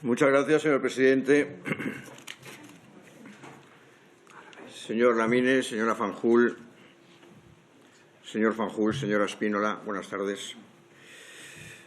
Muchas gracias, señor presidente. Señor Lamine, señora Fanjul, señor Fanjul, señora Espínola, buenas tardes.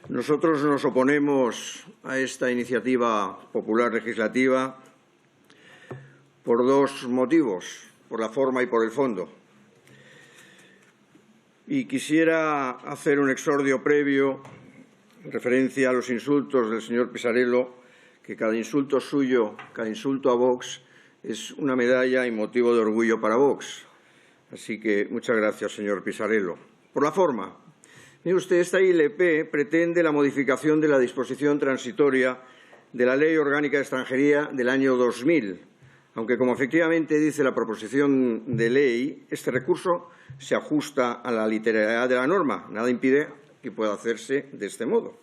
Nosotros nos oponemos a esta iniciativa popular legislativa por dos motivos, por la forma y por el fondo. Y quisiera hacer un exordio previo en referencia a los insultos del señor Pisarello, que cada insulto suyo, cada insulto a Vox, es una medalla y motivo de orgullo para Vox. Así que muchas gracias, señor Pisarello. Por la forma, mire usted, esta ILP pretende la modificación de la disposición transitoria de la Ley Orgánica de Extranjería del año 2000, aunque, como efectivamente dice la proposición de ley, este recurso se ajusta a la literalidad de la norma. Nada impide que pueda hacerse de este modo.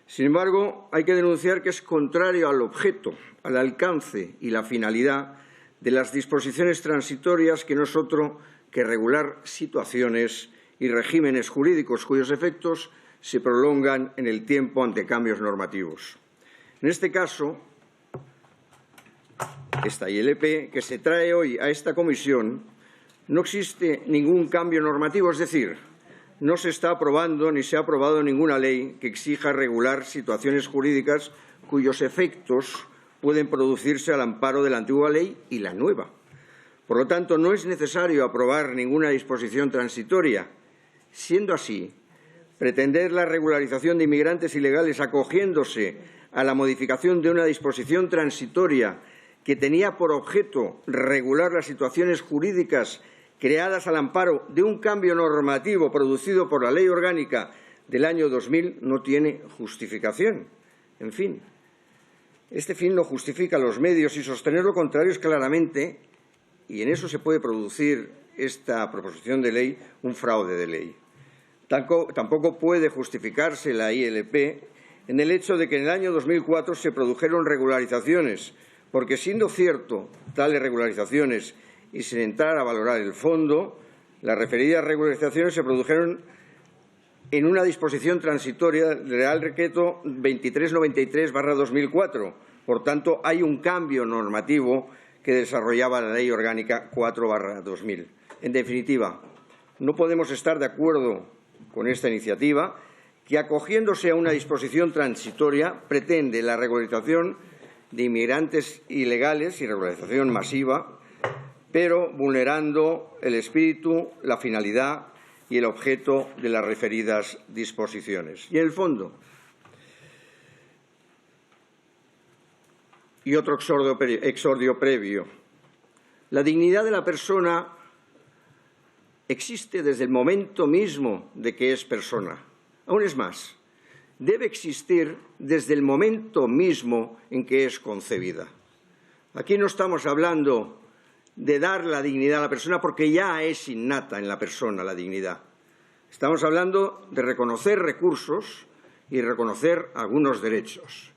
Sin embargo, hay que denunciar que es contrario al objeto, al alcance y la finalidad de las disposiciones transitorias, que no es otro que regular situaciones y regímenes jurídicos cuyos efectos se prolongan en el tiempo ante cambios normativos. En este caso, esta ILP que se trae hoy a esta comisión, no existe ningún cambio normativo, es decir, no se está aprobando ni se ha aprobado ninguna ley que exija regular situaciones jurídicas cuyos efectos pueden producirse al amparo de la antigua ley y la nueva. Por lo tanto, no es necesario aprobar ninguna disposición transitoria. Siendo así, pretender la regularización de inmigrantes ilegales acogiéndose a la modificación de una disposición transitoria que tenía por objeto regular las situaciones jurídicas creadas al amparo de un cambio normativo producido por la Ley Orgánica del año 2000 no tiene justificación. En fin, este fin no justifica los medios y sostener lo contrario es claramente, y en eso se puede producir esta proposición de ley, un fraude de ley. Tampoco puede justificarse la ILP en el hecho de que en el año 2004 se produjeron regularizaciones, porque siendo cierto tales regularizaciones y sin entrar a valorar el fondo, las referidas regularizaciones se produjeron en una disposición transitoria del Real Decreto 2393/2004. Por tanto, hay un cambio normativo que desarrollaba la Ley Orgánica 4/2000. En definitiva, no podemos estar de acuerdo con esta iniciativa que, acogiéndose a una disposición transitoria, pretende la regularización de inmigrantes ilegales y regularización masiva, pero vulnerando el espíritu, la finalidad y el objeto de las referidas disposiciones. Y en el fondo, y otro exordio previo, la dignidad de la persona existe desde el momento mismo de que es persona. Aún es más, debe existir desde el momento mismo en que es concebida. Aquí no estamos hablando de dar la dignidad a la persona porque ya es innata en la persona la dignidad. Estamos hablando de reconocer recursos y reconocer algunos derechos.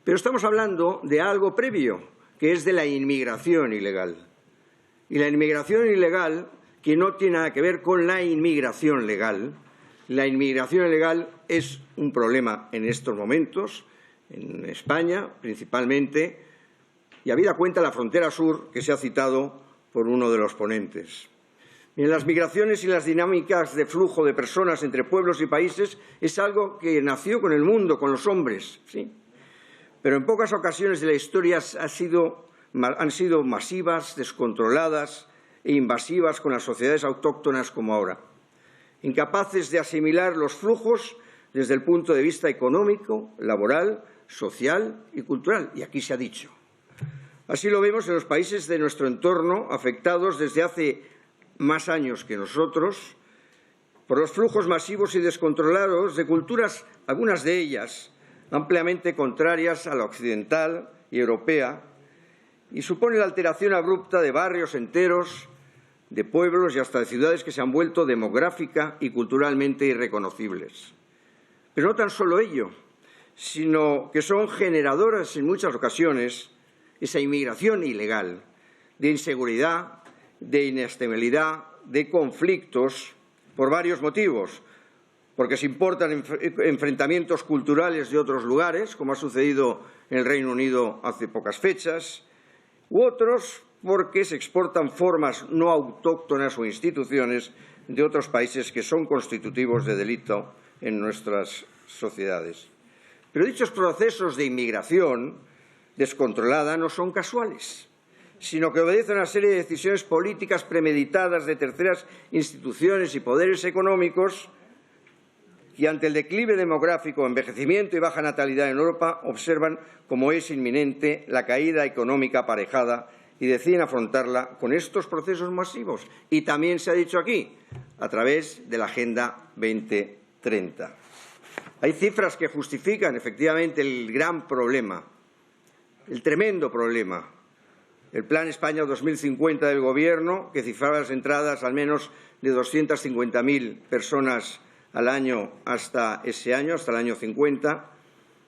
Pero estamos hablando de algo previo, que es de la inmigración ilegal. Y la inmigración ilegal, que no tiene nada que ver con la inmigración legal. La inmigración ilegal es un problema en estos momentos, en España principalmente, y habida cuenta la frontera sur, que se ha citado por uno de los ponentes. En las migraciones y las dinámicas de flujo de personas entre pueblos y países es algo que nació con el mundo, con los hombres, ¿sí? Pero en pocas ocasiones de la historia han sido masivas, descontroladas e invasivas con las sociedades autóctonas como ahora, incapaces de asimilar los flujos desde el punto de vista económico, laboral, social y cultural. Y aquí se ha dicho. Así lo vemos en los países de nuestro entorno, afectados desde hace más años que nosotros por los flujos masivos y descontrolados de culturas, algunas de ellas ampliamente contrarias a la occidental y europea, y supone la alteración abrupta de barrios enteros, de pueblos y hasta de ciudades que se han vuelto demográfica y culturalmente irreconocibles. Pero no tan solo ello, sino que son generadoras en muchas ocasiones esa inmigración ilegal, de inseguridad, de inestabilidad, de conflictos, por varios motivos, porque se importan enfrentamientos culturales de otros lugares, como ha sucedido en el Reino Unido hace pocas fechas, u otros porque se exportan formas no autóctonas o instituciones de otros países que son constitutivos de delito en nuestras sociedades. Pero dichos procesos de inmigración descontrolada no son casuales, sino que obedecen a una serie de decisiones políticas premeditadas de terceras instituciones y poderes económicos que, ante el declive demográfico, envejecimiento y baja natalidad en Europa, observan como es inminente la caída económica aparejada y deciden afrontarla con estos procesos masivos. Y también se ha dicho aquí, a través de la Agenda 2030. Hay cifras que justifican efectivamente el gran problema, el tremendo problema. El Plan España 2050 del Gobierno, que cifraba las entradas al menos de 250.000 personas al año hasta ese año, hasta el año 50,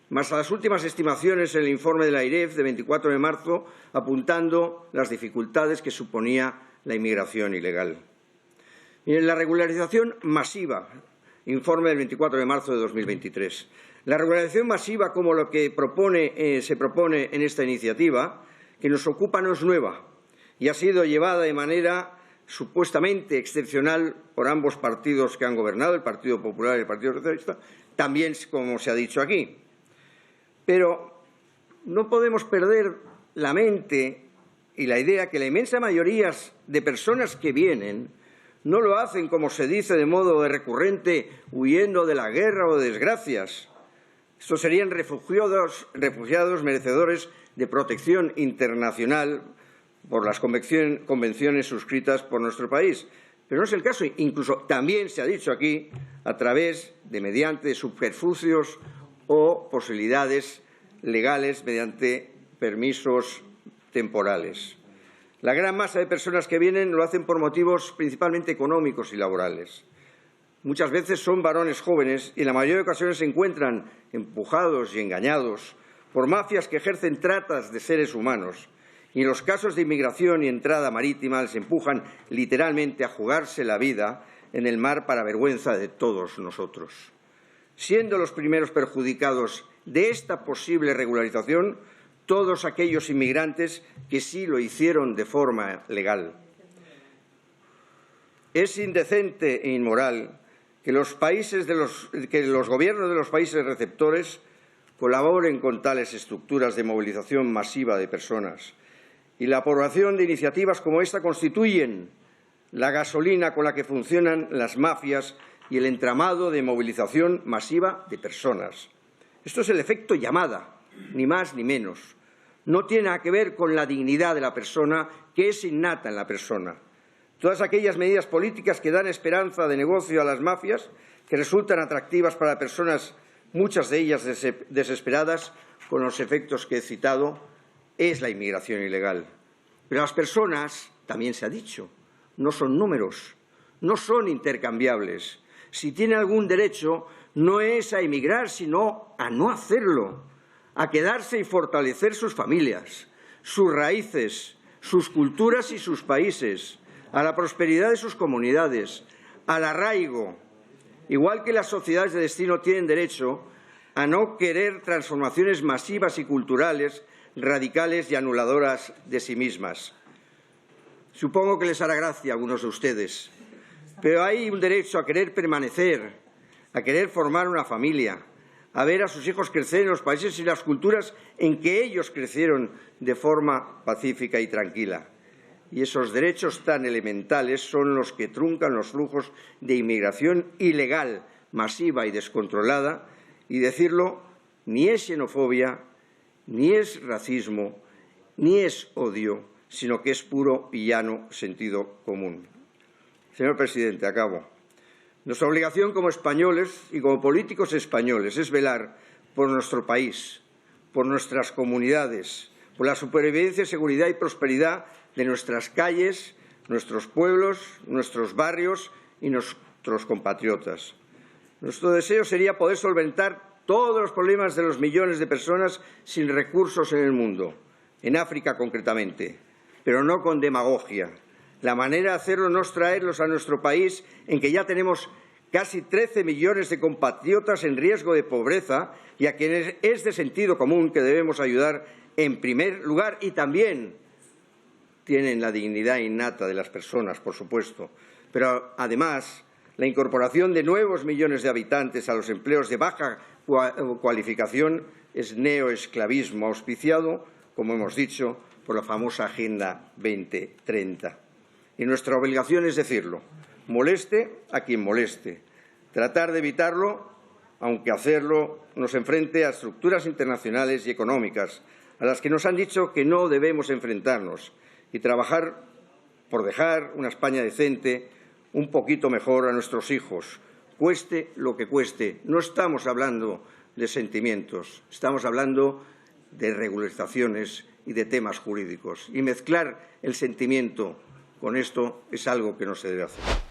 más a las últimas estimaciones en el informe de la AIREF de 24 de marzo, apuntando las dificultades que suponía la inmigración ilegal. Y en la regularización masiva, informe del 24 de marzo de 2023. La regularización masiva, como lo que se propone en esta iniciativa, que nos ocupa, no es nueva y ha sido llevada de manera supuestamente excepcional por ambos partidos que han gobernado, el Partido Popular y el Partido Socialista, también, como se ha dicho aquí. Pero no podemos perder la mente y la idea que la inmensa mayoría de personas que vienen no lo hacen, como se dice de modo recurrente, huyendo de la guerra o de desgracias. Estos serían refugiados merecedores de protección internacional por las convenciones suscritas por nuestro país. Pero no es el caso. Incluso también se ha dicho aquí, a través de mediante subterfugios o posibilidades legales mediante permisos temporales. La gran masa de personas que vienen lo hacen por motivos principalmente económicos y laborales. Muchas veces son varones jóvenes y en la mayoría de ocasiones se encuentran empujados y engañados por mafias que ejercen tratas de seres humanos. Y en los casos de inmigración y entrada marítima les empujan literalmente a jugarse la vida en el mar para vergüenza de todos nosotros. Siendo los primeros perjudicados de esta posible regularización todos aquellos inmigrantes que sí lo hicieron de forma legal. Es indecente e inmoral que los gobiernos de los países receptores colaboren con tales estructuras de movilización masiva de personas. Y la aprobación de iniciativas como esta constituyen la gasolina con la que funcionan las mafias y el entramado de movilización masiva de personas. Esto es el efecto llamada, ni más ni menos. No tiene nada que ver con la dignidad de la persona, que es innata en la persona. Todas aquellas medidas políticas que dan esperanza de negocio a las mafias, que resultan atractivas para personas, muchas de ellas desesperadas, con los efectos que he citado, es la inmigración ilegal. Pero las personas, también se ha dicho, no son números, no son intercambiables. Si tienen algún derecho, no es a emigrar, sino a no hacerlo, a quedarse y fortalecer sus familias, sus raíces, sus culturas y sus países, a la prosperidad de sus comunidades, al arraigo. Igual que las sociedades de destino tienen derecho a no querer transformaciones masivas y culturales radicales y anuladoras de sí mismas. Supongo que les hará gracia a algunos de ustedes, pero hay un derecho a querer permanecer, a querer formar una familia, a ver a sus hijos crecer en los países y las culturas en que ellos crecieron de forma pacífica y tranquila. Y esos derechos tan elementales son los que truncan los flujos de inmigración ilegal, masiva y descontrolada, y decirlo ni es xenofobia, ni es racismo, ni es odio, sino que es puro y llano sentido común. Señor presidente, acabo. Nuestra obligación como españoles y como políticos españoles es velar por nuestro país, por nuestras comunidades, por la supervivencia, seguridad y prosperidad de nuestras calles, nuestros pueblos, nuestros barrios y nuestros compatriotas. Nuestro deseo sería poder solventar todos los problemas de los millones de personas sin recursos en el mundo, en África concretamente, pero no con demagogia. La manera de hacerlo no es traerlos a nuestro país, en que ya tenemos casi 13 millones de compatriotas en riesgo de pobreza y a quienes es de sentido común que debemos ayudar en primer lugar, y también tienen la dignidad innata de las personas, por supuesto, pero además la incorporación de nuevos millones de habitantes a los empleos de baja cualificación es neoesclavismo auspiciado, como hemos dicho, por la famosa Agenda 2030. Y nuestra obligación es decirlo, moleste a quien moleste, tratar de evitarlo, aunque hacerlo nos enfrente a estructuras internacionales y económicas a las que nos han dicho que no debemos enfrentarnos, y trabajar por dejar una España decente un poquito mejor a nuestros hijos, cueste lo que cueste. No estamos hablando de sentimientos, estamos hablando de regularizaciones y de temas jurídicos. Y mezclar el sentimiento con esto es algo que no se debe hacer.